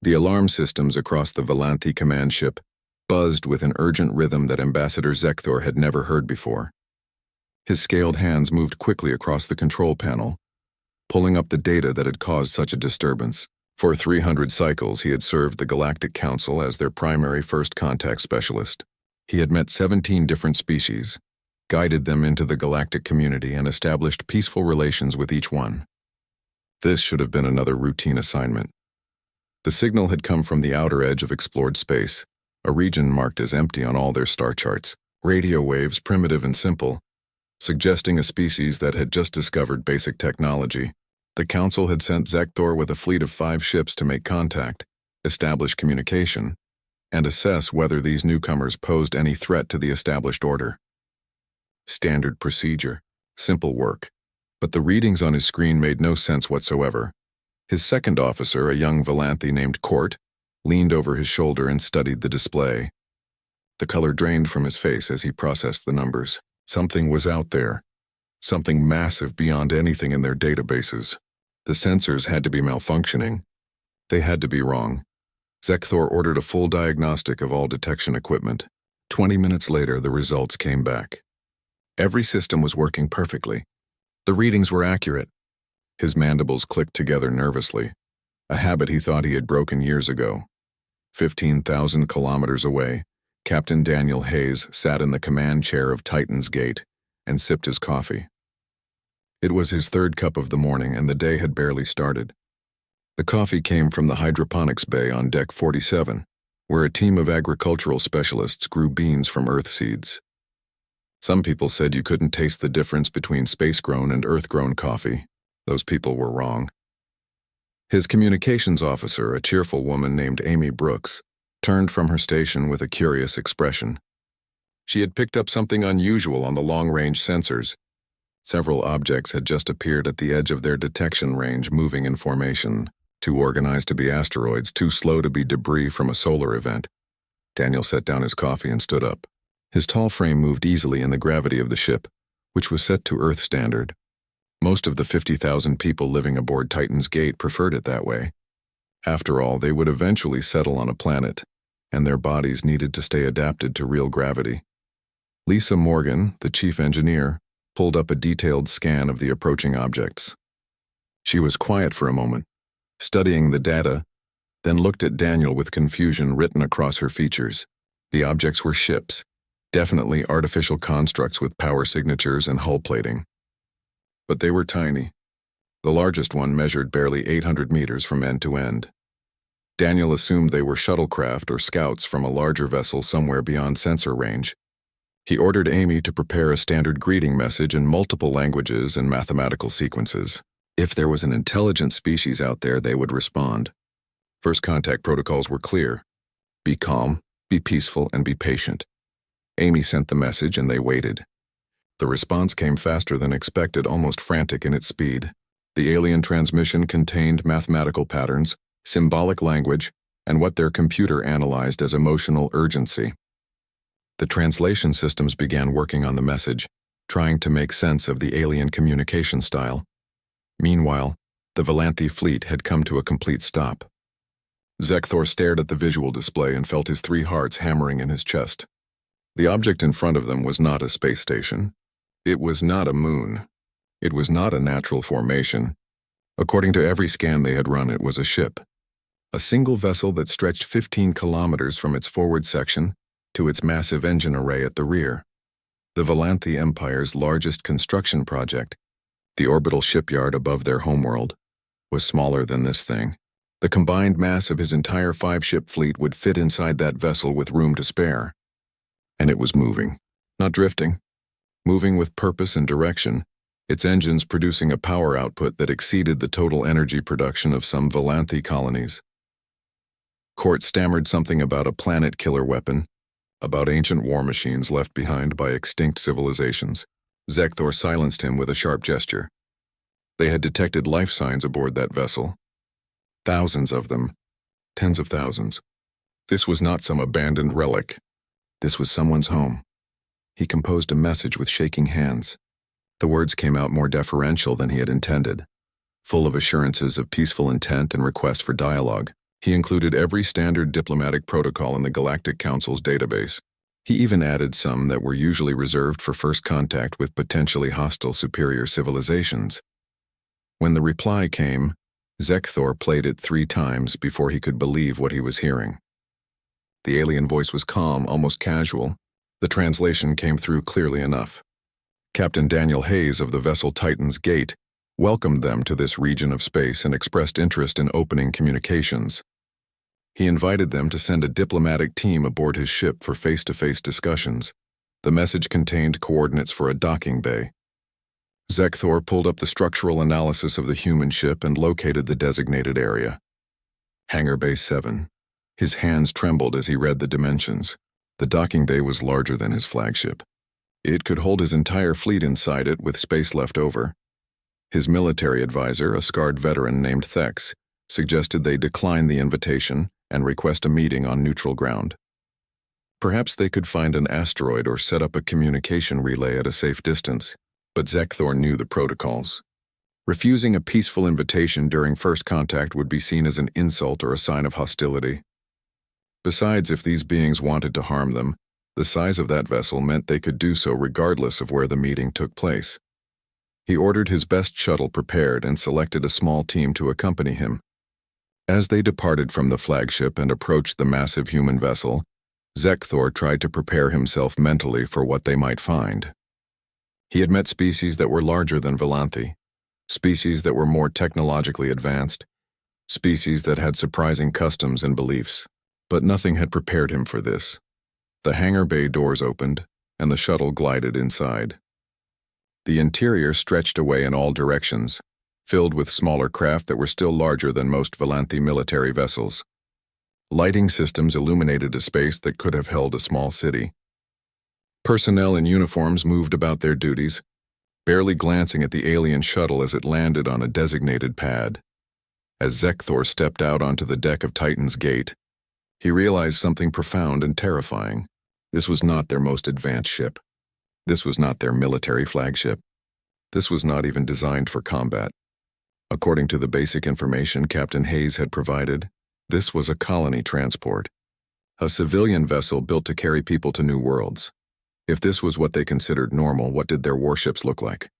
The alarm systems across the Volanthi command ship buzzed with an urgent rhythm that Ambassador Zekthor had never heard before. His scaled hands moved quickly across the control panel, pulling up the data that had caused such a disturbance. For 300 cycles, he had served the Galactic Council as their primary first contact specialist. He had met 17 different species, guided them into the galactic community, and established peaceful relations with each one. This should have been another routine assignment. The signal had come from the outer edge of explored space, a region marked as empty on all their star charts, radio waves primitive and simple, suggesting a species that had just discovered basic technology. The Council had sent Zekthor with a fleet of 5 ships to make contact, establish communication, and assess whether these newcomers posed any threat to the established order. Standard procedure, simple work, but the readings on his screen made no sense whatsoever. His second officer, a young Volanthi named Court, leaned over his shoulder and studied the display. The color drained from his face as he processed the numbers. Something was out there, something massive beyond anything in their databases. The sensors had to be malfunctioning. They had to be wrong. Zekthor ordered a full diagnostic of all detection equipment. 20 minutes later, the results came back. Every system was working perfectly. The readings were accurate. His mandibles clicked together nervously, a habit he thought he had broken years ago. 15,000 kilometers away, Captain Daniel Hayes sat in the command chair of Titan's Gate and sipped his coffee. It was his third cup of the morning, and the day had barely started. The coffee came from the hydroponics bay on Deck 47, where a team of agricultural specialists grew beans from earth seeds. Some people said you couldn't taste the difference between space-grown and earth-grown coffee. Those people were wrong. His communications officer, a cheerful woman named Amy Brooks, turned from her station with a curious expression. She had picked up something unusual on the long-range sensors. Several objects had just appeared at the edge of their detection range, moving in formation, too organized to be asteroids, too slow to be debris from a solar event. Daniel set down his coffee and stood up. His tall frame moved easily in the gravity of the ship, which was set to Earth standard. Most of the 50,000 people living aboard Titan's Gate preferred it that way. After all, they would eventually settle on a planet, and their bodies needed to stay adapted to real gravity. Lisa Morgan, the chief engineer, pulled up a detailed scan of the approaching objects. She was quiet for a moment, studying the data, then looked at Daniel with confusion written across her features. The objects were ships, definitely artificial constructs with power signatures and hull plating. But they were tiny. The largest one measured barely 800 meters from end to end. Daniel assumed they were shuttlecraft or scouts from a larger vessel somewhere beyond sensor range. He ordered Amy to prepare a standard greeting message in multiple languages and mathematical sequences. If there was an intelligent species out there, they would respond. First contact protocols were clear. Be calm, be peaceful, and be patient. Amy sent the message and they waited. The response came faster than expected, almost frantic in its speed. The alien transmission contained mathematical patterns, symbolic language, and what their computer analyzed as emotional urgency. The translation systems began working on the message, trying to make sense of the alien communication style. Meanwhile, the Volanthi fleet had come to a complete stop. Zekthor stared at the visual display and felt his 3 hearts hammering in his chest. The object in front of them was not a space station. It was not a moon. It was not a natural formation. According to every scan they had run, it was a ship. A single vessel that stretched 15 kilometers from its forward section to its massive engine array at the rear. The Volanthi Empire's largest construction project, the orbital shipyard above their homeworld, was smaller than this thing. The combined mass of his entire 5-ship fleet would fit inside that vessel with room to spare. And it was moving, not drifting. Moving with purpose and direction, its engines producing a power output that exceeded the total energy production of some Volanthi colonies. Court stammered something about a planet-killer weapon, about ancient war machines left behind by extinct civilizations. Zekthor silenced him with a sharp gesture. They had detected life signs aboard that vessel. Thousands of them. Tens of thousands. This was not some abandoned relic. This was someone's home. He composed a message with shaking hands. The words came out more deferential than he had intended, full of assurances of peaceful intent and request for dialogue. He included every standard diplomatic protocol in the Galactic Council's database. He even added some that were usually reserved for first contact with potentially hostile superior civilizations. When the reply came, Zekthor played it 3 times before he could believe what he was hearing. The alien voice was calm, almost casual. The translation came through clearly enough. Captain Daniel Hayes of the vessel Titan's Gate welcomed them to this region of space and expressed interest in opening communications. He invited them to send a diplomatic team aboard his ship for face-to-face discussions. The message contained coordinates for a docking bay. Zekthor pulled up the structural analysis of the human ship and located the designated area. Hangar Bay 7. His hands trembled as he read the dimensions. The docking bay was larger than his flagship. It could hold his entire fleet inside it with space left over. His military advisor, a scarred veteran named Thex, suggested they decline the invitation and request a meeting on neutral ground. Perhaps they could find an asteroid or set up a communication relay at a safe distance, but Zekthor knew the protocols. Refusing a peaceful invitation during first contact would be seen as an insult or a sign of hostility. Besides, if these beings wanted to harm them, the size of that vessel meant they could do so regardless of where the meeting took place. He ordered his best shuttle prepared and selected a small team to accompany him. As they departed from the flagship and approached the massive human vessel, Zekthor tried to prepare himself mentally for what they might find. He had met species that were larger than Volanthi, species that were more technologically advanced, species that had surprising customs and beliefs, but nothing had prepared him for this. The hangar bay doors opened, and the shuttle glided inside. The interior stretched away in all directions, filled with smaller craft that were still larger than most Volanthi military vessels. Lighting systems illuminated a space that could have held a small city. Personnel in uniforms moved about their duties, barely glancing at the alien shuttle as it landed on a designated pad. As Zekthor stepped out onto the deck of Titan's Gate, he realized something profound and terrifying. This was not their most advanced ship. This was not their military flagship. This was not even designed for combat. According to the basic information Captain Hayes had provided, this was a colony transport, a civilian vessel built to carry people to new worlds. If this was what they considered normal, what did their warships look like?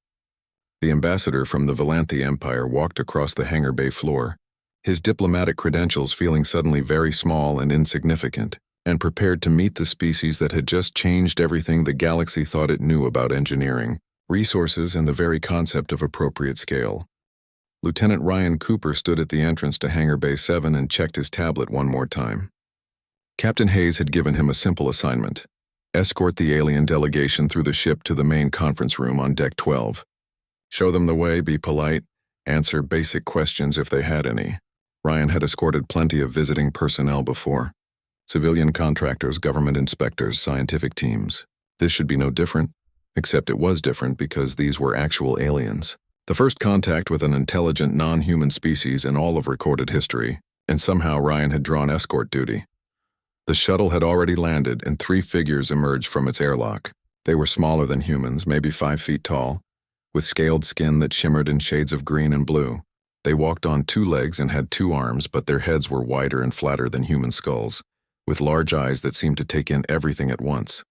The ambassador from the Volanthi Empire walked across the hangar bay floor, his diplomatic credentials feeling suddenly very small and insignificant, and prepared to meet the species that had just changed everything the galaxy thought it knew about engineering, resources, and the very concept of appropriate scale. Lieutenant Ryan Cooper stood at the entrance to Hangar Bay 7 and checked his tablet one more time. Captain Hayes had given him a simple assignment: escort the alien delegation through the ship to the main conference room on Deck 12. Show them the way, be polite, answer basic questions if they had any. Ryan had escorted plenty of visiting personnel before. Civilian contractors, government inspectors, scientific teams. This should be no different, except it was different because these were actual aliens. The first contact with an intelligent non-human species in all of recorded history, and somehow Ryan had drawn escort duty. The shuttle had already landed, and 3 figures emerged from its airlock. They were smaller than humans, maybe 5 feet tall, with scaled skin that shimmered in shades of green and blue. They walked on 2 legs and had 2 arms, but their heads were wider and flatter than human skulls, with large eyes that seemed to take in everything at once.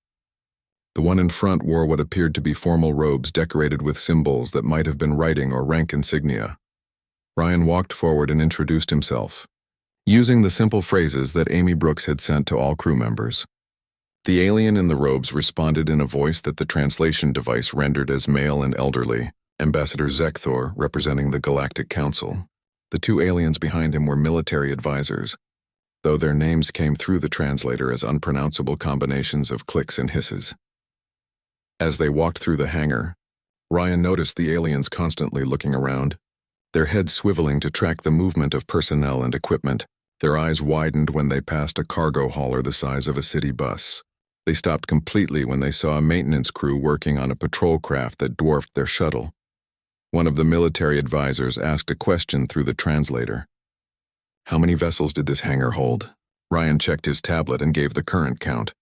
The one in front wore what appeared to be formal robes decorated with symbols that might have been writing or rank insignia. Ryan walked forward and introduced himself, using the simple phrases that Amy Brooks had sent to all crew members. The alien in the robes responded in a voice that the translation device rendered as male and elderly, Ambassador Zekthor representing the Galactic Council. The 2 aliens behind him were military advisors, though their names came through the translator as unpronounceable combinations of clicks and hisses. As they walked through the hangar, Ryan noticed the aliens constantly looking around, their heads swiveling to track the movement of personnel and equipment. Their eyes widened when they passed a cargo hauler the size of a city bus. They stopped completely when they saw a maintenance crew working on a patrol craft that dwarfed their shuttle. One of the military advisors asked a question through the translator. How many vessels did this hangar hold? Ryan checked his tablet and gave the current count.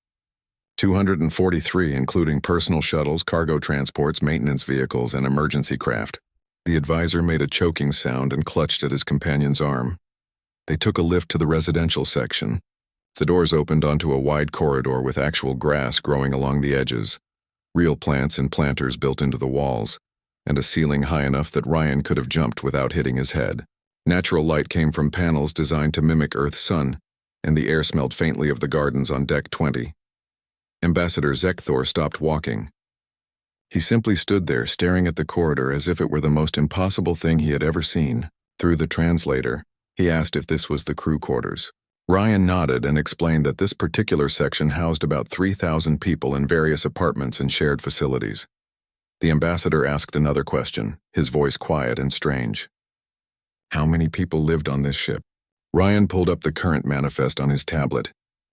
243, including personal shuttles, cargo transports, maintenance vehicles, and emergency craft. The advisor made a choking sound and clutched at his companion's arm. They took a lift to the residential section. The doors opened onto a wide corridor with actual grass growing along the edges, real plants and planters built into the walls, and a ceiling high enough that Ryan could have jumped without hitting his head. Natural light came from panels designed to mimic Earth's sun, and the air smelled faintly of the gardens on Deck 20. Ambassador Zekthor stopped walking. He simply stood there staring at the corridor as if it were the most impossible thing he had ever seen. Through the translator, he asked if this was the crew quarters. Ryan nodded and explained that this particular section housed about 3,000 people in various apartments and shared facilities. The ambassador asked another question, his voice quiet and strange. How many people lived on this ship? Ryan pulled up the current manifest on his tablet.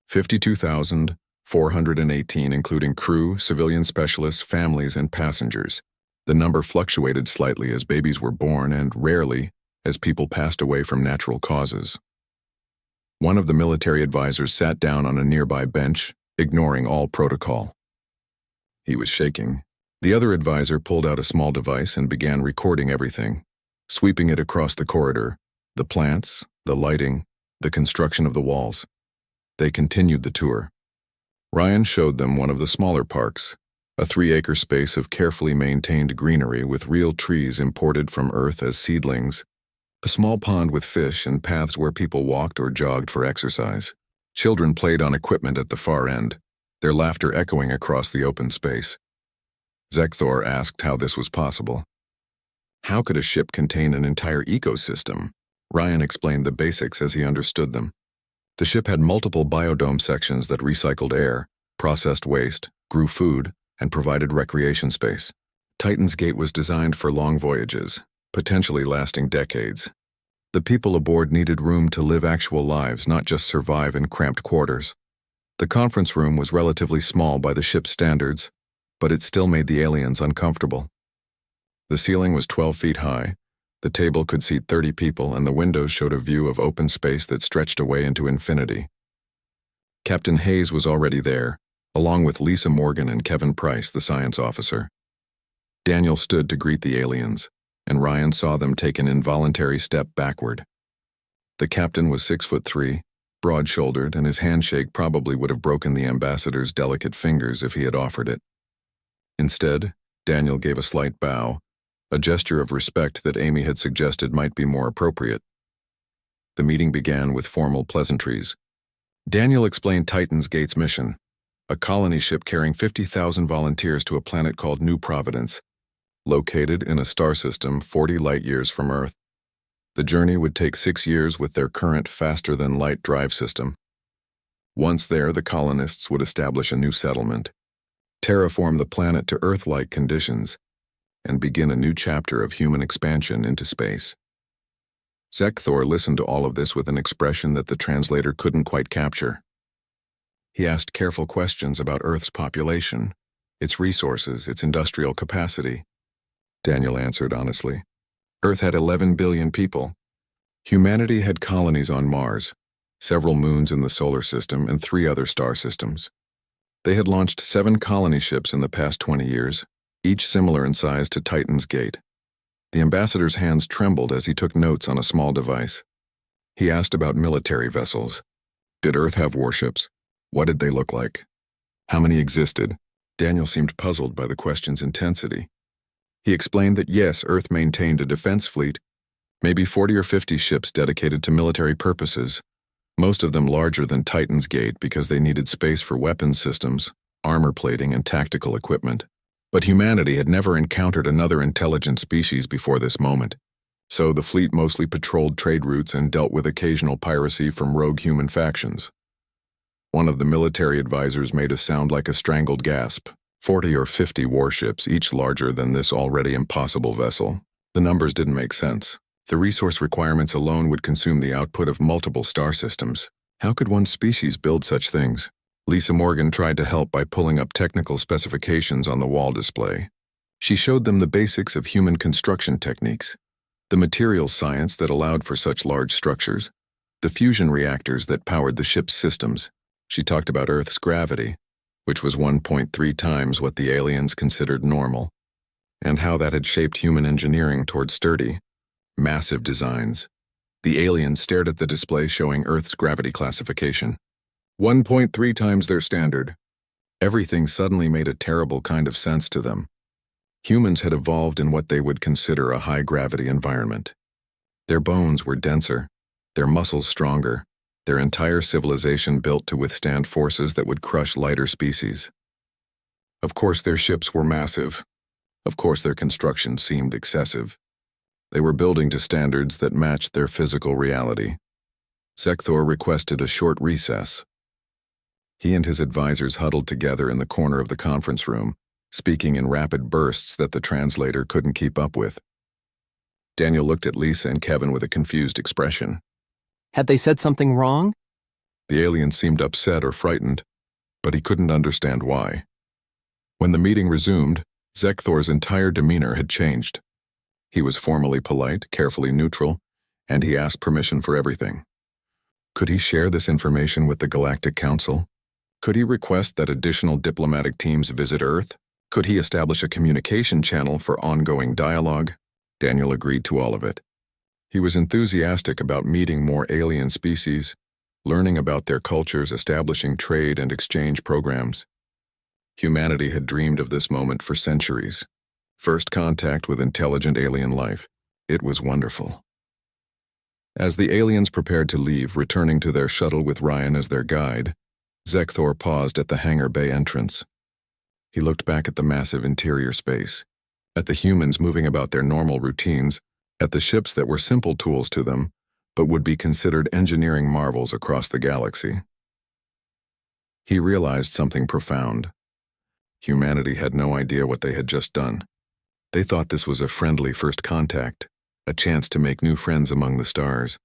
52,418, including crew, civilian specialists, families, and passengers. The number fluctuated slightly as babies were born and, rarely, as people passed away from natural causes. One of the military advisors sat down on a nearby bench, ignoring all protocol. He was shaking. The other advisor pulled out a small device and began recording everything, sweeping it across the corridor, the plants, the lighting, the construction of the walls. They continued the tour. Ryan showed them one of the smaller parks, a 3-acre space of carefully maintained greenery with real trees imported from Earth as seedlings, a small pond with fish and paths where people walked or jogged for exercise. Children played on equipment at the far end, their laughter echoing across the open space. Zekthor asked how this was possible. How could a ship contain an entire ecosystem? Ryan explained the basics as he understood them. The ship had multiple biodome sections that recycled air, processed waste, grew food, and provided recreation space. Titan's Gate was designed for long voyages, potentially lasting decades. The people aboard needed room to live actual lives, not just survive in cramped quarters. The conference room was relatively small by the ship's standards, but it still made the aliens uncomfortable. The ceiling was 12 feet high, the table could seat 30 people, and the windows showed a view of open space that stretched away into infinity. Captain Hayes was already there, along with Lisa Morgan and Kevin Price, the science officer. Daniel stood to greet the aliens, and Ryan saw them take an involuntary step backward. The captain was 6'3", broad-shouldered, and his handshake probably would have broken the ambassador's delicate fingers if he had offered it. Instead, Daniel gave a slight bow, a gesture of respect that Amy had suggested might be more appropriate. The meeting began with formal pleasantries. Daniel explained Titan's Gate's mission, a colony ship carrying 50,000 volunteers to a planet called New Providence, located in a star system 40 light-years from Earth. The journey would take 6 years with their current faster-than-light drive system. Once there, the colonists would establish a new settlement, terraform the planet to Earth-like conditions, and begin a new chapter of human expansion into space. Zekthor listened to all of this with an expression that the translator couldn't quite capture. He asked careful questions about Earth's population, its resources, its industrial capacity. Daniel answered honestly. Earth had 11 billion people. Humanity had colonies on Mars, several moons in the solar system, and 3 other star systems. They had launched 7 colony ships in the past 20 years, each similar in size to Titan's Gate. The ambassador's hands trembled as he took notes on a small device. He asked about military vessels. Did Earth have warships? What did they look like? How many existed? Daniel seemed puzzled by the question's intensity. He explained that yes, Earth maintained a defense fleet, maybe 40 or 50 ships dedicated to military purposes, most of them larger than Titan's Gate because they needed space for weapons systems, armor plating, and tactical equipment. But humanity had never encountered another intelligent species before this moment, so the fleet mostly patrolled trade routes and dealt with occasional piracy from rogue human factions. One of the military advisors made a sound like a strangled gasp. 40 or 50 warships, each larger than this already impossible vessel. The numbers didn't make sense. The resource requirements alone would consume the output of multiple star systems. How could one species build such things? Lisa Morgan tried to help by pulling up technical specifications on the wall display. She showed them the basics of human construction techniques, the materials science that allowed for such large structures, the fusion reactors that powered the ship's systems. She talked about Earth's gravity, which was 1.3 times what the aliens considered normal, and how that had shaped human engineering toward sturdy, massive designs. The aliens stared at the display showing Earth's gravity classification. 1.3 times their standard. Everything suddenly made a terrible kind of sense to them. Humans had evolved in what they would consider a high-gravity environment. Their bones were denser, their muscles stronger, their entire civilization built to withstand forces that would crush lighter species. Of course, their ships were massive. Of course, their construction seemed excessive. They were building to standards that matched their physical reality. Zecthor requested a short recess. He and his advisors huddled together in the corner of the conference room, speaking in rapid bursts that the translator couldn't keep up with. Daniel looked at Lisa and Kevin with a confused expression. Had they said something wrong? The alien seemed upset or frightened, but he couldn't understand why. When the meeting resumed, Zecthor's entire demeanor had changed. He was formally polite, carefully neutral, and he asked permission for everything. Could he share this information with the Galactic Council? Could he request that additional diplomatic teams visit Earth? Could he establish a communication channel for ongoing dialogue? Daniel agreed to all of it. He was enthusiastic about meeting more alien species, learning about their cultures, establishing trade and exchange programs. Humanity had dreamed of this moment for centuries. First contact with intelligent alien life. It was wonderful. As the aliens prepared to leave, returning to their shuttle with Ryan as their guide, Zecthor paused at the hangar bay entrance. He looked back at the massive interior space, at the humans moving about their normal routines, at the ships that were simple tools to them, but would be considered engineering marvels across the galaxy. He realized something profound. Humanity had no idea what they had just done. They thought this was a friendly first contact, a chance to make new friends among the stars.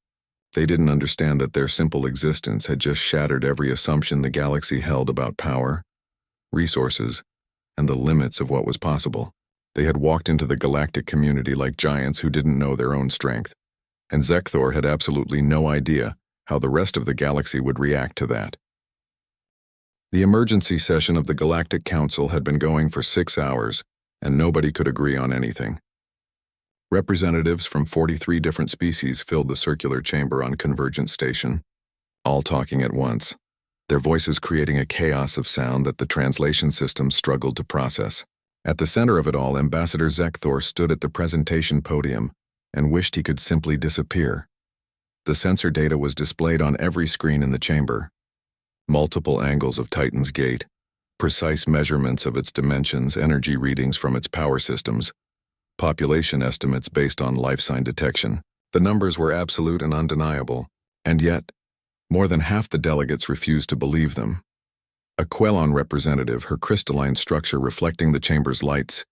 They didn't understand that their simple existence had just shattered every assumption the galaxy held about power, resources, and the limits of what was possible. They had walked into the galactic community like giants who didn't know their own strength, and Zecthor had absolutely no idea how the rest of the galaxy would react to that. The emergency session of the Galactic Council had been going for 6 hours, and nobody could agree on anything. Representatives from 43 different species filled the circular chamber on Convergence Station, all talking at once, their voices creating a chaos of sound that the translation system struggled to process. At the center of it all, Ambassador Zecthor stood at the presentation podium and wished he could simply disappear. The sensor data was displayed on every screen in the chamber. Multiple angles of Titan's gate, precise measurements of its dimensions, energy readings from its power systems, population estimates based on life sign detection. The numbers were absolute and undeniable, and yet, more than half the delegates refused to believe them. A Quelon representative, her crystalline structure reflecting the chamber's lights,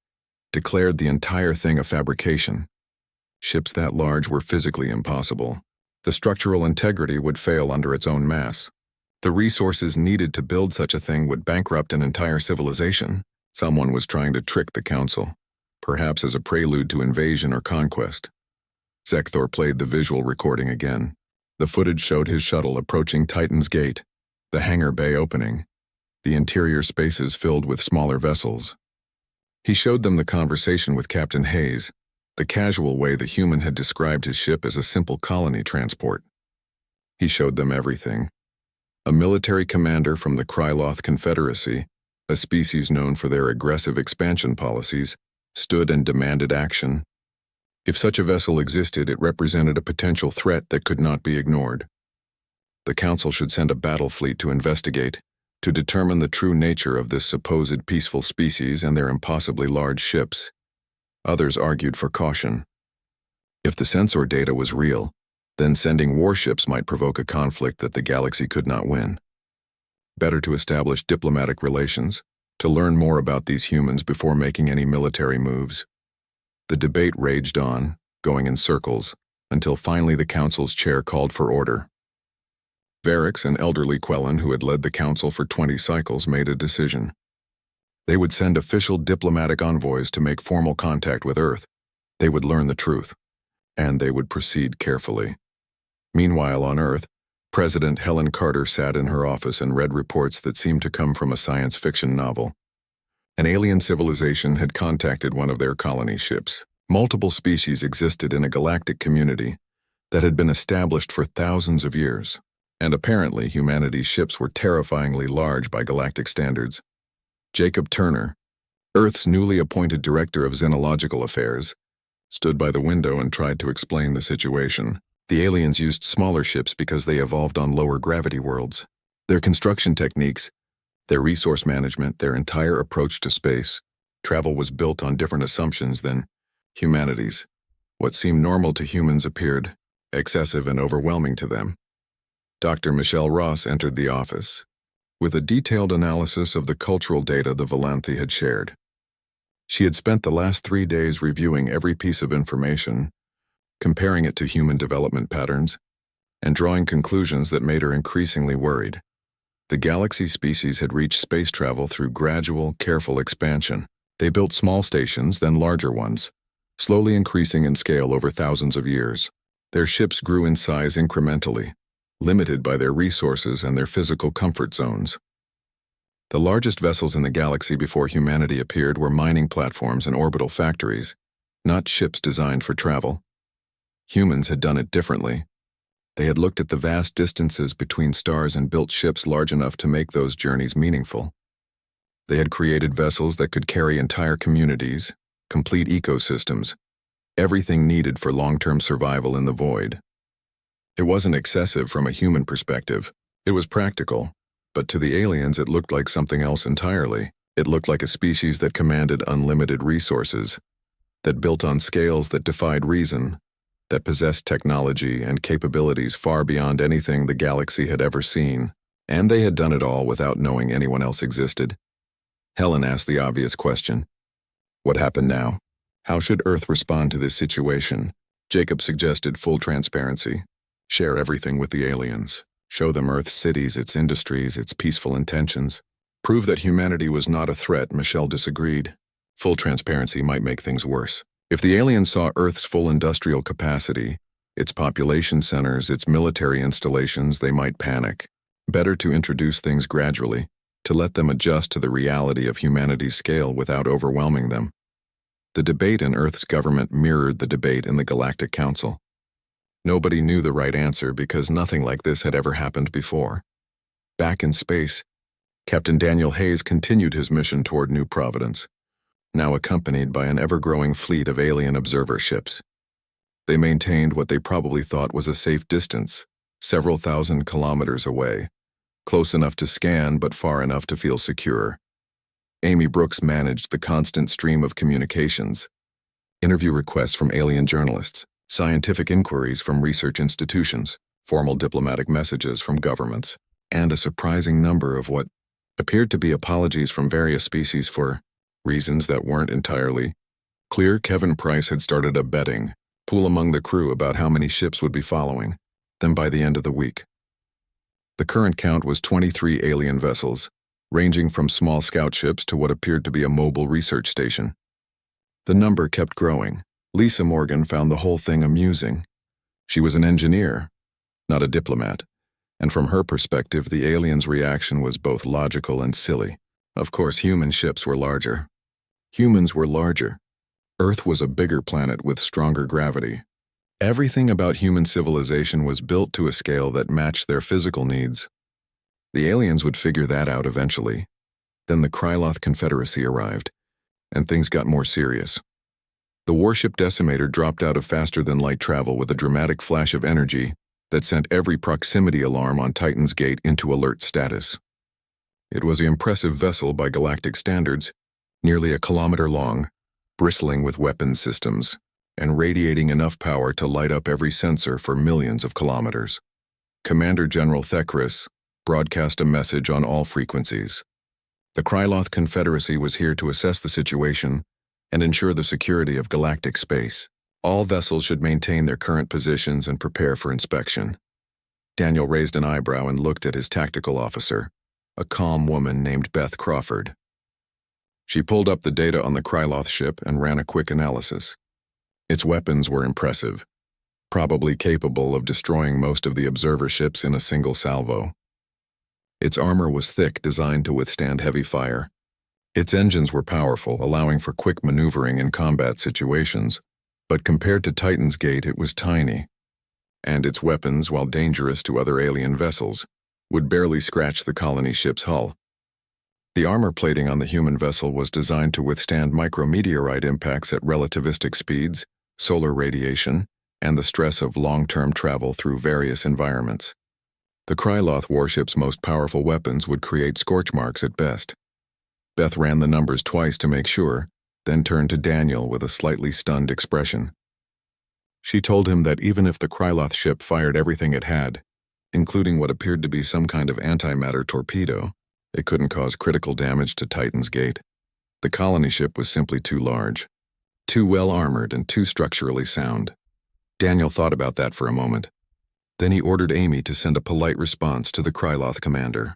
declared the entire thing a fabrication. Ships that large were physically impossible. The structural integrity would fail under its own mass. The resources needed to build such a thing would bankrupt an entire civilization. Someone was trying to trick the council, perhaps as a prelude to invasion or conquest. Zecthor played the visual recording again. The footage showed his shuttle approaching Titan's gate, the hangar bay opening, the interior spaces filled with smaller vessels. He showed them the conversation with Captain Hayes, the casual way the human had described his ship as a simple colony transport. He showed them everything. A military commander from the Kryloth Confederacy, a species known for their aggressive expansion policies, stood and demanded action. If such a vessel existed, it represented a potential threat that could not be ignored. The Council should send a battle fleet to investigate, to determine the true nature of this supposed peaceful species and their impossibly large ships. Others argued for caution. If the sensor data was real, then sending warships might provoke a conflict that the galaxy could not win. Better to establish diplomatic relations, to learn more about these humans before making any military moves. The debate raged on, going in circles, until finally the Council's chair called for order. Varix, an elderly Quelon who had led the Council for 20 cycles, made a decision. They would send official diplomatic envoys to make formal contact with Earth. They would learn the truth, and they would proceed carefully. Meanwhile, on Earth, President Helen Carter sat in her office and read reports that seemed to come from a science fiction novel. An alien civilization had contacted one of their colony ships. Multiple species existed in a galactic community, that had been established for thousands of years, and apparently humanity's ships were terrifyingly large by galactic standards. Jacob Turner, Earth's newly appointed director of xenological affairs, stood by the window and tried to explain the situation. The aliens used smaller ships because they evolved on lower gravity worlds. Their construction techniques, their resource management, their entire approach to space travel was built on different assumptions than humanity's. What seemed normal to humans appeared excessive and overwhelming to them. Dr. Michelle Ross entered the office with a detailed analysis of the cultural data the Valanthi had shared. She had spent the last 3 days reviewing every piece of information, comparing it to human development patterns, and drawing conclusions that made her increasingly worried. The galaxy species had reached space travel through gradual, careful expansion. They built small stations, then larger ones, slowly increasing in scale over thousands of years. Their ships grew in size incrementally, limited by their resources and their physical comfort zones. The largest vessels in the galaxy before humanity appeared were mining platforms and orbital factories, not ships designed for travel. Humans had done it differently. They had looked at the vast distances between stars and built ships large enough to make those journeys meaningful. They had created vessels that could carry entire communities, complete ecosystems, everything needed for long-term survival in the void. It wasn't excessive from a human perspective. It was practical, but to the aliens it looked like something else entirely. It looked like a species that commanded unlimited resources, that built on scales that defied reason, that possessed technology and capabilities far beyond anything the galaxy had ever seen, and they had done it all without knowing anyone else existed. Helen asked the obvious question. What happened now? How should Earth respond to this situation? Jacob suggested full transparency. Share everything with the aliens. Show them Earth's cities, its industries, its peaceful intentions. Prove that humanity was not a threat. Michelle disagreed. Full transparency might make things worse. If the aliens saw Earth's full industrial capacity, its population centers, its military installations, they might panic. Better to introduce things gradually, to let them adjust to the reality of humanity's scale without overwhelming them. The debate in Earth's government mirrored the debate in the Galactic Council. Nobody knew the right answer because nothing like this had ever happened before. Back in space, Captain Daniel Hayes continued his mission toward New Providence, now accompanied by an ever-growing fleet of alien observer ships. They maintained what they probably thought was a safe distance, several thousand kilometers away, close enough to scan but far enough to feel secure. Amy Brooks managed the constant stream of communications, interview requests from alien journalists, scientific inquiries from research institutions, formal diplomatic messages from governments, and a surprising number of what appeared to be apologies from various species for reasons that weren't entirely clear. Kevin Price had started a betting pool among the crew about how many ships would be following them by the end of the week. The current count was 23 alien vessels, ranging from small scout ships to what appeared to be a mobile research station. The number kept growing. Lisa Morgan found the whole thing amusing. She was an engineer, not a diplomat, and from her perspective the aliens' reaction was both logical and silly. Of course, human ships were larger. Humans were larger. Earth was a bigger planet with stronger gravity. Everything about human civilization was built to a scale that matched their physical needs. The aliens would figure that out eventually. Then the Kryloth Confederacy arrived, and things got more serious. The warship Decimator dropped out of faster-than-light travel with a dramatic flash of energy that sent every proximity alarm on Titan's Gate into alert status. It was an impressive vessel by galactic standards, nearly a kilometer long, bristling with weapons systems, and radiating enough power to light up every sensor for millions of kilometers. Commander General Thekris broadcast a message on all frequencies. The Kryloth Confederacy was here to assess the situation and ensure the security of galactic space. All vessels should maintain their current positions and prepare for inspection. Daniel raised an eyebrow and looked at his tactical officer, a calm woman named Beth Crawford. She pulled up the data on the Kryloth ship and ran a quick analysis. Its weapons were impressive, probably capable of destroying most of the observer ships in a single salvo. Its armor was thick, designed to withstand heavy fire. Its engines were powerful, allowing for quick maneuvering in combat situations, but compared to Titan's Gate it was tiny. and its weapons, while dangerous to other alien vessels, would barely scratch the colony ship's hull. The armor plating on the human vessel was designed to withstand micrometeorite impacts at relativistic speeds, solar radiation, and the stress of long-term travel through various environments. The Kryloth warship's most powerful weapons would create scorch marks at best. Beth ran the numbers twice to make sure, then turned to Daniel with a slightly stunned expression. She told him that even if the Kryloth ship fired everything it had, including what appeared to be some kind of antimatter torpedo, it couldn't cause critical damage to Titan's Gate. The colony ship was simply too large, too well-armored, and too structurally sound. Daniel thought about that for a moment. Then he ordered Amy to send a polite response to the Kryloth commander.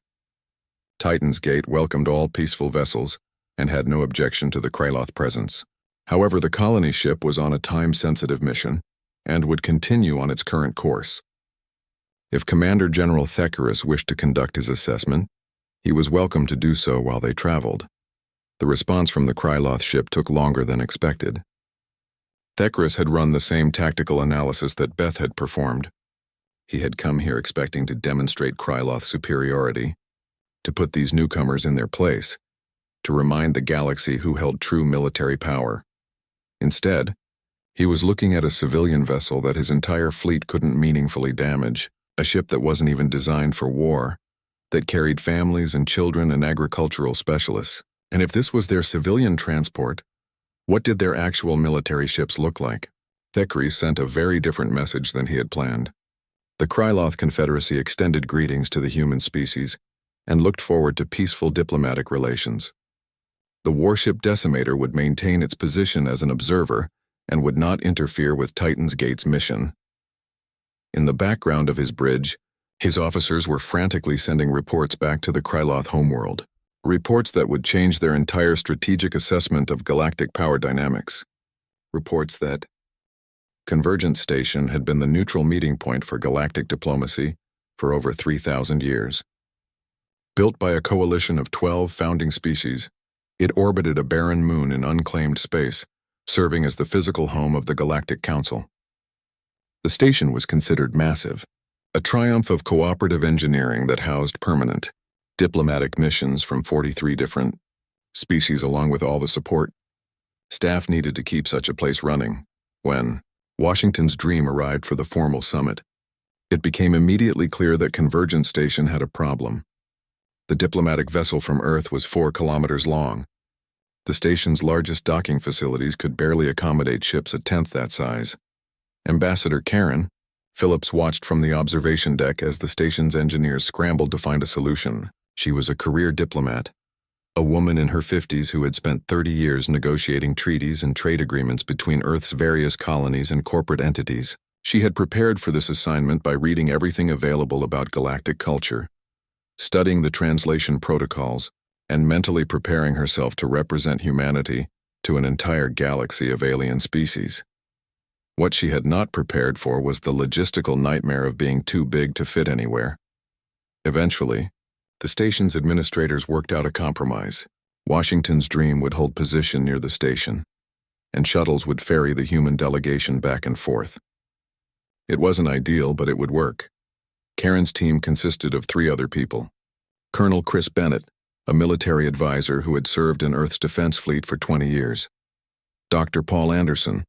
Titan's Gate welcomed all peaceful vessels and had no objection to the Kryloth presence. However, the colony ship was on a time-sensitive mission and would continue on its current course. If Commander General Thecarus wished to conduct his assessment, he was welcome to do so while they traveled. The response from the Kryloth ship took longer than expected. Thecarus had run the same tactical analysis that Beth had performed. He had come here expecting to demonstrate Kryloth superiority, to put these newcomers in their place, to remind the galaxy who held true military power. Instead, he was looking at a civilian vessel that his entire fleet couldn't meaningfully damage, a ship that wasn't even designed for war, that carried families and children and agricultural specialists. And if this was their civilian transport, what did their actual military ships look like? Thecarus sent a very different message than he had planned. The Kryloth Confederacy extended greetings to the human species and looked forward to peaceful diplomatic relations. The warship Decimator would maintain its position as an observer and would not interfere with Titan's Gate's mission. In the background of his bridge, his officers were frantically sending reports back to the Kryloth homeworld, reports that would change their entire strategic assessment of galactic power dynamics. Reports that Convergence Station had been the neutral meeting point for galactic diplomacy for over 3,000 years. Built by a coalition of 12 founding species, it orbited a barren moon in unclaimed space, serving as the physical home of the Galactic Council. The station was considered massive, a triumph of cooperative engineering that housed permanent, diplomatic missions from 43 different species along with all the support. Staff needed to keep such a place running. When Washington's dream arrived for the formal summit, it became immediately clear that Convergence Station had a problem. The diplomatic vessel from Earth was 4 kilometers long. The station's largest docking facilities could barely accommodate ships a tenth that size. Ambassador Karen Phillips watched from the observation deck as the station's engineers scrambled to find a solution. She was a career diplomat, a woman in her 50s who had spent 30 years negotiating treaties and trade agreements between Earth's various colonies and corporate entities. She had prepared for this assignment by reading everything available about galactic culture, studying the translation protocols, and mentally preparing herself to represent humanity to an entire galaxy of alien species. What she had not prepared for was the logistical nightmare of being too big to fit anywhere. Eventually, the station's administrators worked out a compromise. Washington's dream would hold position near the station, and shuttles would ferry the human delegation back and forth. It wasn't ideal, but it would work. Karen's team consisted of 3 other people. Colonel Chris Bennett, a military advisor who had served in Earth's defense fleet for 20 years. Dr. Paul Anderson,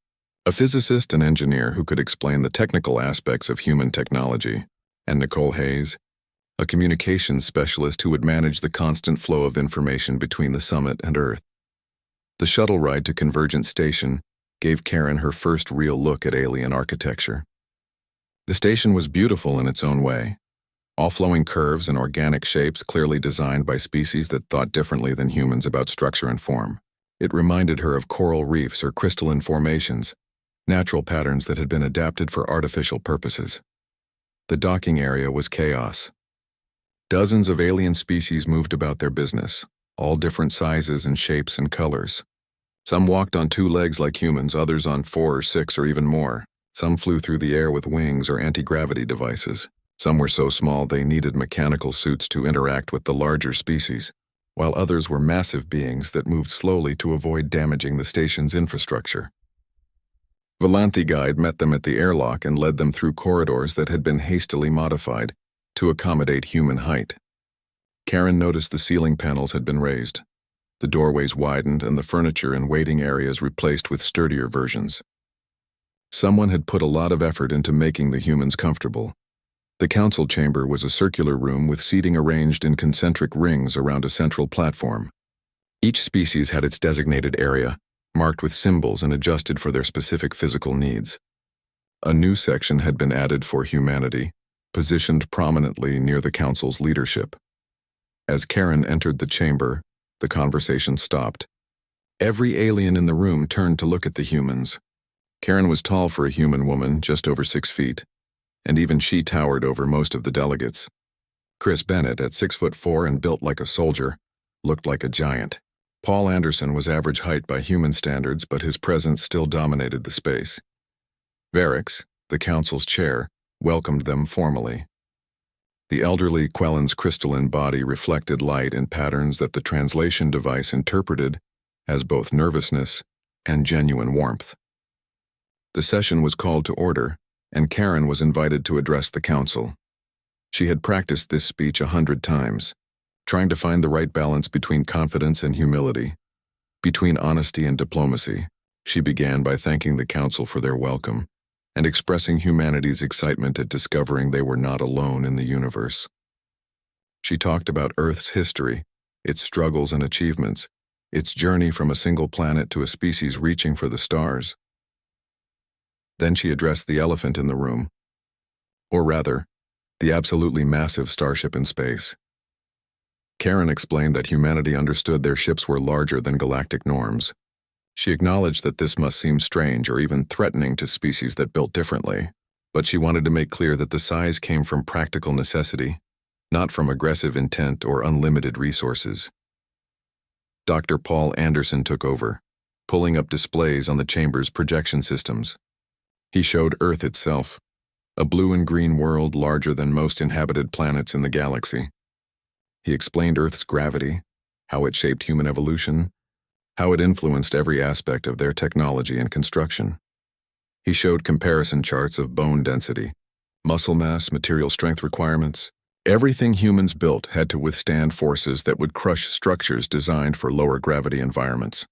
a physicist and engineer who could explain the technical aspects of human technology, and Nicole Hayes, a communications specialist who would manage the constant flow of information between the summit and Earth. The shuttle ride to Convergence Station gave Karen her first real look at alien architecture. The station was beautiful in its own way, all flowing curves and organic shapes clearly designed by species that thought differently than humans about structure and form. It reminded her of coral reefs or crystalline formations, natural patterns that had been adapted for artificial purposes. The docking area was chaos. Dozens of alien species moved about their business, all different sizes and shapes and colors. Some walked on 2 legs like humans, others on 4 or 6 or even more. Some flew through the air with wings or anti-gravity devices. Some were so small they needed mechanical suits to interact with the larger species, while others were massive beings that moved slowly to avoid damaging the station's infrastructure. Volanthi Guide met them at the airlock and led them through corridors that had been hastily modified to accommodate human height. Karen noticed the ceiling panels had been raised. The doorways widened and the furniture and waiting areas replaced with sturdier versions. Someone had put a lot of effort into making the humans comfortable. The council chamber was a circular room with seating arranged in concentric rings around a central platform. Each species had its designated area, marked with symbols and adjusted for their specific physical needs. A new section had been added for humanity, positioned prominently near the council's leadership. As Karen entered the chamber, the conversation stopped. Every alien in the room turned to look at the humans. Karen was tall for a human woman, just over 6 feet, and even she towered over most of the delegates. Chris Bennett, at 6'4" and built like a soldier, looked like a giant. Paul Anderson was average height by human standards, but his presence still dominated the space. Varix, the council's chair, welcomed them formally. The elderly Quellen's crystalline body reflected light in patterns that the translation device interpreted as both nervousness and genuine warmth. The session was called to order, and Karen was invited to address the council. She had practiced this speech 100 times, trying to find the right balance between confidence and humility, between honesty and diplomacy. She began by thanking the council for their welcome and expressing humanity's excitement at discovering they were not alone in the universe. She talked about Earth's history, its struggles and achievements, its journey from a single planet to a species reaching for the stars. Then she addressed the elephant in the room, or rather, the absolutely massive starship in space. Karen explained that humanity understood their ships were larger than galactic norms. She acknowledged that this must seem strange or even threatening to species that built differently, but she wanted to make clear that the size came from practical necessity, not from aggressive intent or unlimited resources. Dr. Paul Anderson took over, pulling up displays on the chamber's projection systems. He showed Earth itself, a blue and green world larger than most inhabited planets in the galaxy. He explained Earth's gravity, how it shaped human evolution, how it influenced every aspect of their technology and construction. He showed comparison charts of bone density, muscle mass, material strength requirements. Everything humans built had to withstand forces that would crush structures designed for lower gravity environments.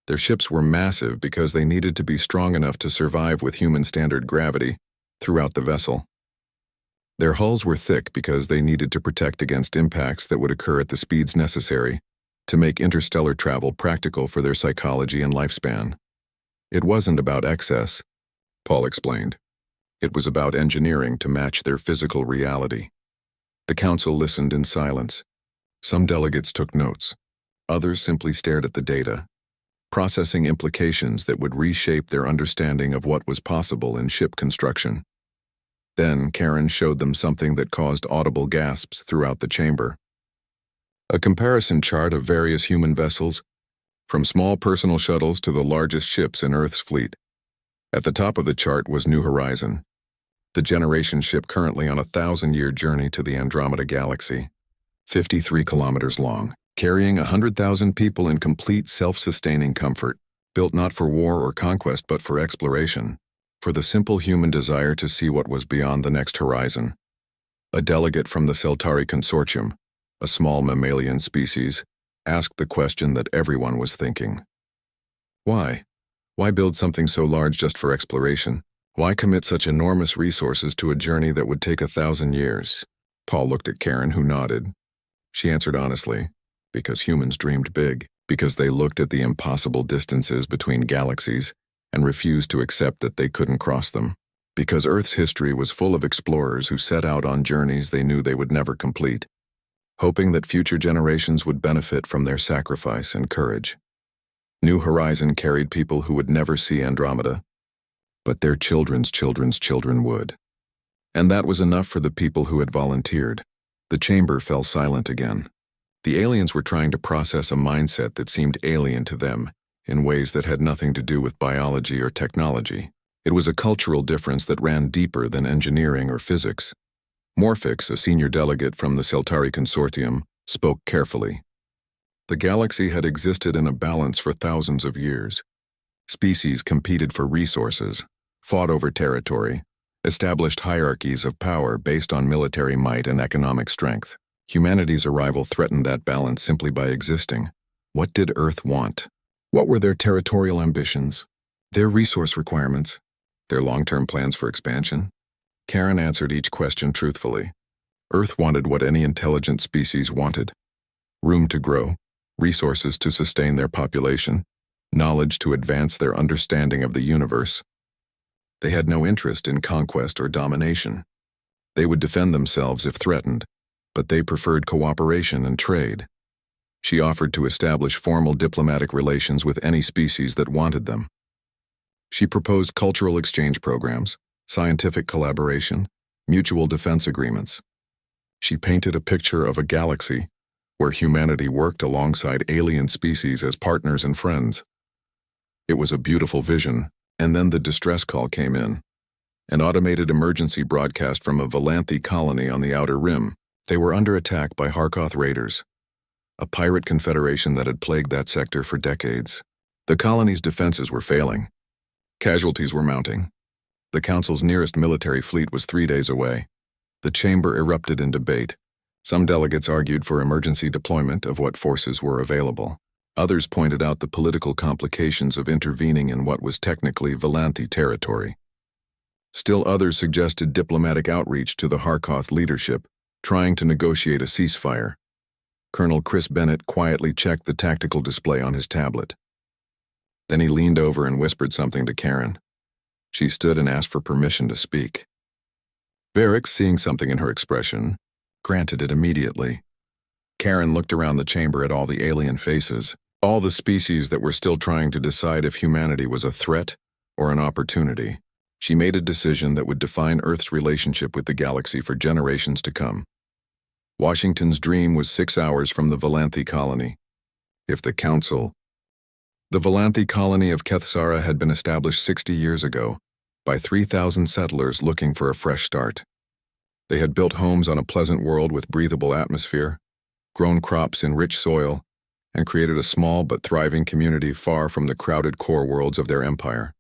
Their ships were massive because they needed to be strong enough to survive with human standard gravity throughout the vessel. Their hulls were thick because they needed to protect against impacts that would occur at the speeds necessary to make interstellar travel practical for their psychology and lifespan. It wasn't about excess, Paul explained. It was about engineering to match their physical reality. The council listened in silence. Some delegates took notes. Others simply stared at the data, processing implications that would reshape their understanding of what was possible in ship construction. Then Karen showed them something that caused audible gasps throughout the chamber. A comparison chart of various human vessels, from small personal shuttles to the largest ships in Earth's fleet. At the top of the chart was New Horizon, the generation ship currently on a 1,000-year journey to the Andromeda Galaxy, 53 kilometers long, carrying 100,000 people in complete self-sustaining comfort, built not for war or conquest but for exploration, for the simple human desire to see what was beyond the next horizon. A delegate from the Celtari Consortium, a small mammalian species, asked the question that everyone was thinking. Why? Why build something so large just for exploration? Why commit such enormous resources to a journey that would take 1,000 years? Paul looked at Karen, who nodded. She answered honestly, because humans dreamed big, because they looked at the impossible distances between galaxies and refused to accept that they couldn't cross them, because Earth's history was full of explorers who set out on journeys they knew they would never complete, hoping that future generations would benefit from their sacrifice and courage. New Horizon carried people who would never see Andromeda, but their children's children's children would. And that was enough for the people who had volunteered. The chamber fell silent again. The aliens were trying to process a mindset that seemed alien to them, in ways that had nothing to do with biology or technology. It was a cultural difference that ran deeper than engineering or physics. Morphix, a senior delegate from the Celtari Consortium, spoke carefully. The galaxy had existed in a balance for thousands of years. Species competed for resources, fought over territory, established hierarchies of power based on military might and economic strength. Humanity's arrival threatened that balance simply by existing. What did Earth want? What were their territorial ambitions? Their resource requirements? Their long-term plans for expansion? Karen answered each question truthfully. Earth wanted what any intelligent species wanted: room to grow, resources to sustain their population, knowledge to advance their understanding of the universe. They had no interest in conquest or domination. They would defend themselves if threatened, but they preferred cooperation and trade. She offered to establish formal diplomatic relations with any species that wanted them. She proposed cultural exchange programs, scientific collaboration, mutual defense agreements. She painted a picture of a galaxy where humanity worked alongside alien species as partners and friends. It was a beautiful vision, and then the distress call came in. An automated emergency broadcast from a Valanthi colony on the Outer Rim. They were under attack by Harkoth raiders, a pirate confederation that had plagued that sector for decades. The colony's defenses were failing. Casualties were mounting. The Council's nearest military fleet was 3 days away. The chamber erupted in debate. Some delegates argued for emergency deployment of what forces were available. Others pointed out the political complications of intervening in what was technically Valanthi territory. Still others suggested diplomatic outreach to the Harkoth leadership, trying to negotiate a ceasefire. Colonel Chris Bennett quietly checked the tactical display on his tablet. Then he leaned over and whispered something to Karen. She stood and asked for permission to speak. Varric, seeing something in her expression, granted it immediately. Karen looked around the chamber at all the alien faces, all the species that were still trying to decide if humanity was a threat or an opportunity. She made a decision that would define Earth's relationship with the galaxy for generations to come. Washington's dream was 6 hours from the Valanthi colony. If the Council... The Valanthi colony of Kethsara had been established 60 years ago by 3,000 settlers looking for a fresh start. They had built homes on a pleasant world with breathable atmosphere, grown crops in rich soil, and created a small but thriving community far from the crowded core worlds of their empire.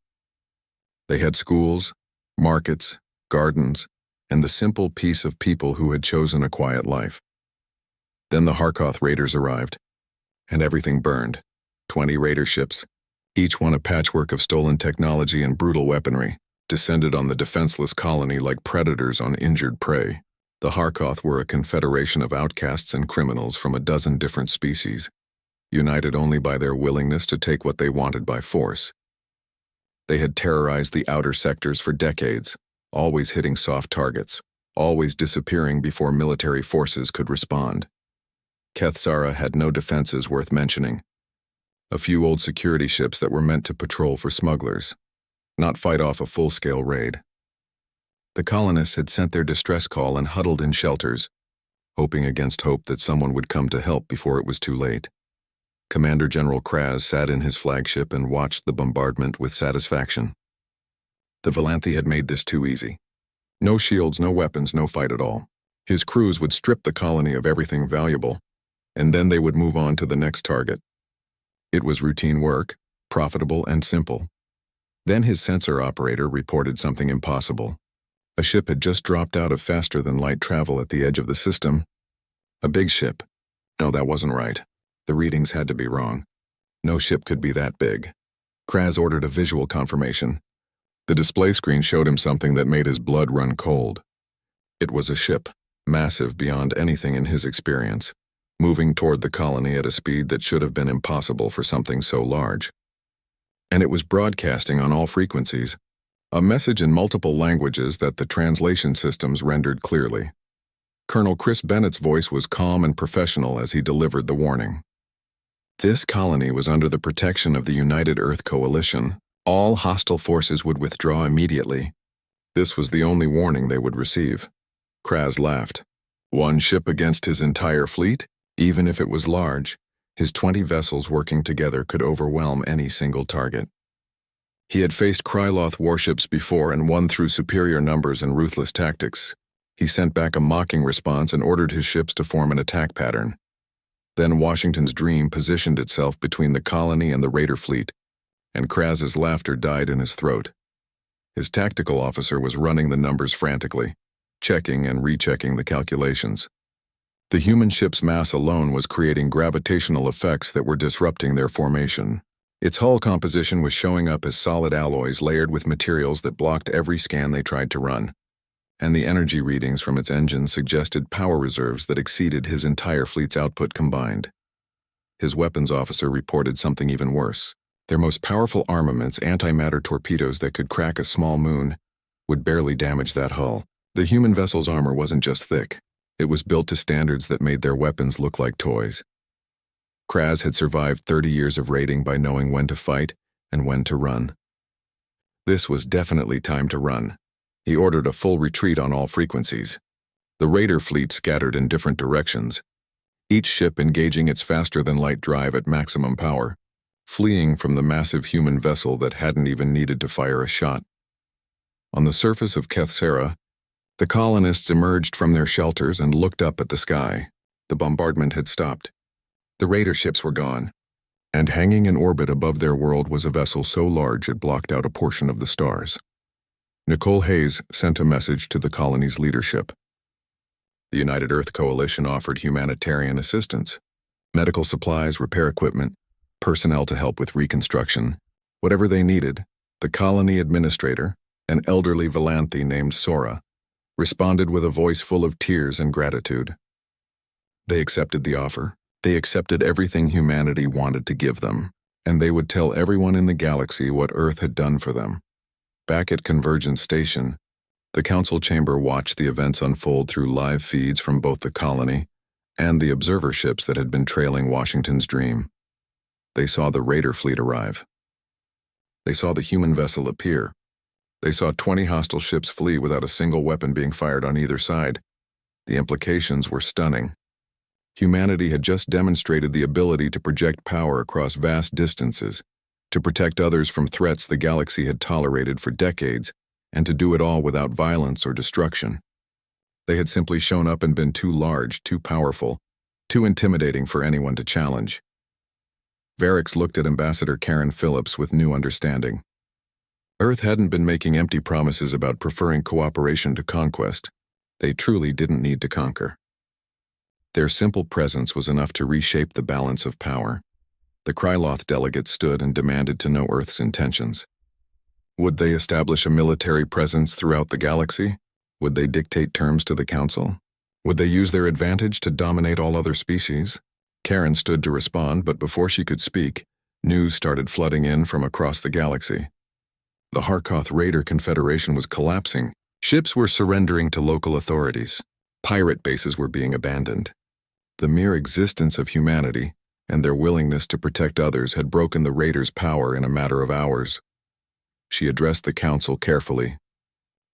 They had schools, markets, gardens, and the simple peace of people who had chosen a quiet life. Then the Harkoth raiders arrived, and everything burned. 20 raider ships, each one a patchwork of stolen technology and brutal weaponry, descended on the defenseless colony like predators on injured prey. The Harkoth were a confederation of outcasts and criminals from a dozen different species, united only by their willingness to take what they wanted by force. They had terrorized the outer sectors for decades, always hitting soft targets, always disappearing before military forces could respond. Kethsara had no defenses worth mentioning. A few old security ships that were meant to patrol for smugglers, not fight off a full-scale raid. The colonists had sent their distress call and huddled in shelters, hoping against hope that someone would come to help before it was too late. Commander General Kraz sat in his flagship and watched the bombardment with satisfaction. The Valanthi had made this too easy. No shields, no weapons, no fight at all. His crews would strip the colony of everything valuable, and then they would move on to the next target. It was routine work, profitable and simple. Then his sensor operator reported something impossible. A ship had just dropped out of faster-than-light travel at the edge of the system. A big ship. No, that wasn't right. The readings had to be wrong. No ship could be that big. Kraz ordered a visual confirmation. The display screen showed him something that made his blood run cold. It was a ship, massive beyond anything in his experience, moving toward the colony at a speed that should have been impossible for something so large. And it was broadcasting on all frequencies, a message in multiple languages that the translation systems rendered clearly. Colonel Chris Bennett's voice was calm and professional as he delivered the warning. This colony was under the protection of the United Earth Coalition. All hostile forces would withdraw immediately. This was the only warning they would receive. Kraz laughed. One ship against his entire fleet? Even if it was large, his 20 vessels working together could overwhelm any single target. He had faced Kryloth warships before and won through superior numbers and ruthless tactics. He sent back a mocking response and ordered his ships to form an attack pattern. Then Washington's dream positioned itself between the colony and the raider fleet, and Kraz's laughter died in his throat. His tactical officer was running the numbers frantically, checking and rechecking the calculations. The human ship's mass alone was creating gravitational effects that were disrupting their formation. Its hull composition was showing up as solid alloys layered with materials that blocked every scan they tried to run, and the energy readings from its engines suggested power reserves that exceeded his entire fleet's output combined. His weapons officer reported something even worse. Their most powerful armaments, antimatter torpedoes that could crack a small moon, would barely damage that hull. The human vessel's armor wasn't just thick. It was built to standards that made their weapons look like toys. Kraz had survived 30 years of raiding by knowing when to fight and when to run. This was definitely time to run. He ordered a full retreat on all frequencies. The raider fleet scattered in different directions, each ship engaging its faster-than-light drive at maximum power, fleeing from the massive human vessel that hadn't even needed to fire a shot. On the surface of Kethsera, the colonists emerged from their shelters and looked up at the sky. The bombardment had stopped. The raider ships were gone, and hanging in orbit above their world was a vessel so large it blocked out a portion of the stars. Nicole Hayes sent a message to the colony's leadership. The United Earth Coalition offered humanitarian assistance, medical supplies, repair equipment, personnel to help with reconstruction, whatever they needed. The colony administrator, an elderly Valanthi named Sora, responded with a voice full of tears and gratitude. They accepted the offer. They accepted everything humanity wanted to give them, and they would tell everyone in the galaxy what Earth had done for them. Back at Convergence Station, the council chamber watched the events unfold through live feeds from both the colony and the observer ships that had been trailing Washington's dream. They saw the raider fleet arrive. They saw the human vessel appear. They saw 20 hostile ships flee without a single weapon being fired on either side. The implications were stunning. Humanity had just demonstrated the ability to project power across vast distances, to protect others from threats the galaxy had tolerated for decades, and to do it all without violence or destruction. They had simply shown up and been too large, too powerful, too intimidating for anyone to challenge. Varix looked at Ambassador Karen Phillips with new understanding. Earth hadn't been making empty promises about preferring cooperation to conquest. They truly didn't need to conquer. Their simple presence was enough to reshape the balance of power. The Kryloth delegates stood and demanded to know Earth's intentions. Would they establish a military presence throughout the galaxy? Would they dictate terms to the Council? Would they use their advantage to dominate all other species? Karen stood to respond, but before she could speak, news started flooding in from across the galaxy. The Harkoth Raider Confederation was collapsing. Ships were surrendering to local authorities. Pirate bases were being abandoned. The mere existence of humanity and their willingness to protect others had broken the Raiders' power in a matter of hours. She addressed the Council carefully.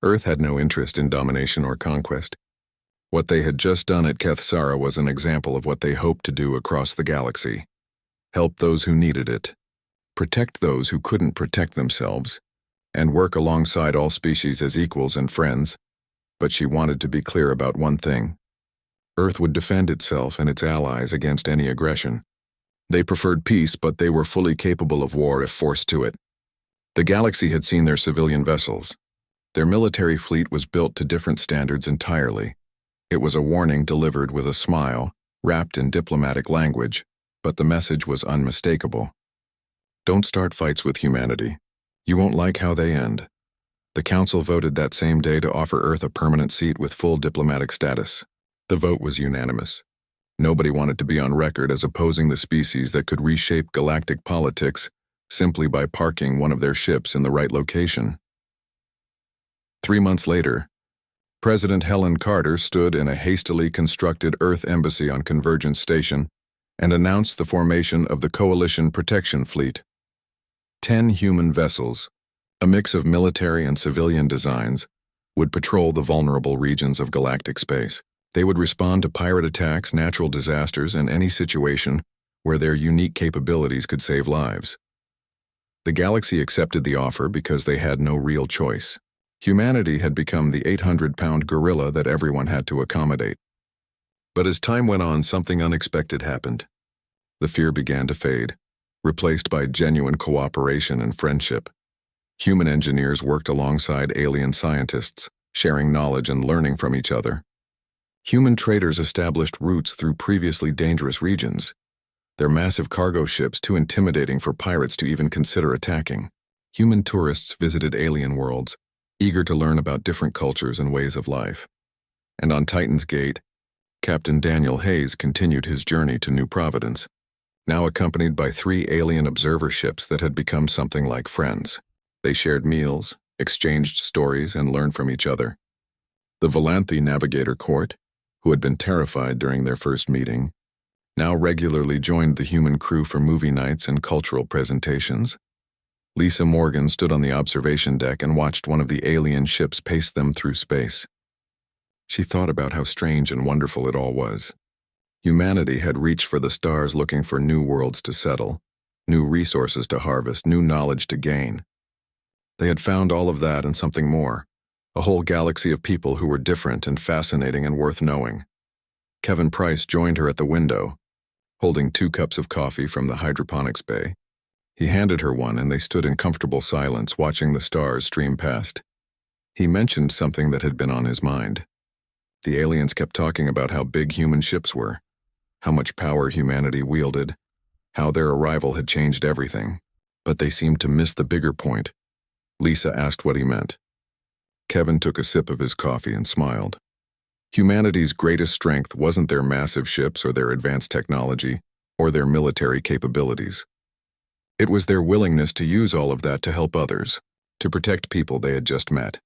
Earth had no interest in domination or conquest. What they had just done at Kethsara was an example of what they hoped to do across the galaxy. Help those who needed it, protect those who couldn't protect themselves, and work alongside all species as equals and friends. But she wanted to be clear about one thing. Earth would defend itself and its allies against any aggression. They preferred peace, but they were fully capable of war if forced to it. The galaxy had seen their civilian vessels. Their military fleet was built to different standards entirely. It was a warning delivered with a smile, wrapped in diplomatic language, but the message was unmistakable. Don't start fights with humanity. You won't like how they end. The Council voted that same day to offer Earth a permanent seat with full diplomatic status. The vote was unanimous. Nobody wanted to be on record as opposing the species that could reshape galactic politics simply by parking one of their ships in the right location. 3 months later, President Helen Carter stood in a hastily constructed Earth embassy on Convergence Station and announced the formation of the Coalition Protection Fleet. 10 human vessels, a mix of military and civilian designs, would patrol the vulnerable regions of galactic space. They would respond to pirate attacks, natural disasters, and any situation where their unique capabilities could save lives. The galaxy accepted the offer because they had no real choice. Humanity had become the 800-pound gorilla that everyone had to accommodate. But as time went on, something unexpected happened. The fear began to fade. replaced by genuine cooperation and friendship. Human engineers worked alongside alien scientists, sharing knowledge and learning from each other. Human traders established routes through previously dangerous regions, their massive cargo ships too intimidating for pirates to even consider attacking. Human tourists visited alien worlds, eager to learn about different cultures and ways of life. And on Titan's Gate, Captain Daniel Hayes continued his journey to New Providence, now accompanied by 3 alien observer ships that had become something like friends. They shared meals, exchanged stories, and learned from each other. The Volanthi Navigator Court, who had been terrified during their first meeting, now regularly joined the human crew for movie nights and cultural presentations. Lisa Morgan stood on the observation deck and watched one of the alien ships pace them through space. She thought about how strange and wonderful it all was. Humanity had reached for the stars looking for new worlds to settle, new resources to harvest, new knowledge to gain. They had found all of that and something more, a whole galaxy of people who were different and fascinating and worth knowing. Kevin Price joined her at the window, holding 2 cups of coffee from the hydroponics bay. He handed her one and they stood in comfortable silence watching the stars stream past. He mentioned something that had been on his mind. The aliens kept talking about how big human ships were, how much power humanity wielded, how their arrival had changed everything, but they seemed to miss the bigger point. Lisa asked what he meant. Kevin took a sip of his coffee and smiled. Humanity's greatest strength wasn't their massive ships or their advanced technology or their military capabilities. It was their willingness to use all of that to help others, to protect people they had just met,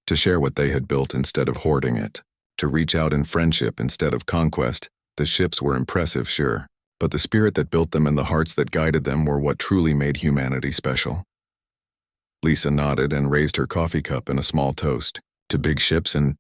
to share what they had built instead of hoarding it, to reach out in friendship instead of conquest. The ships were impressive, sure, but the spirit that built them and the hearts that guided them were what truly made humanity special. Lisa nodded and raised her coffee cup in a small toast, to big ships and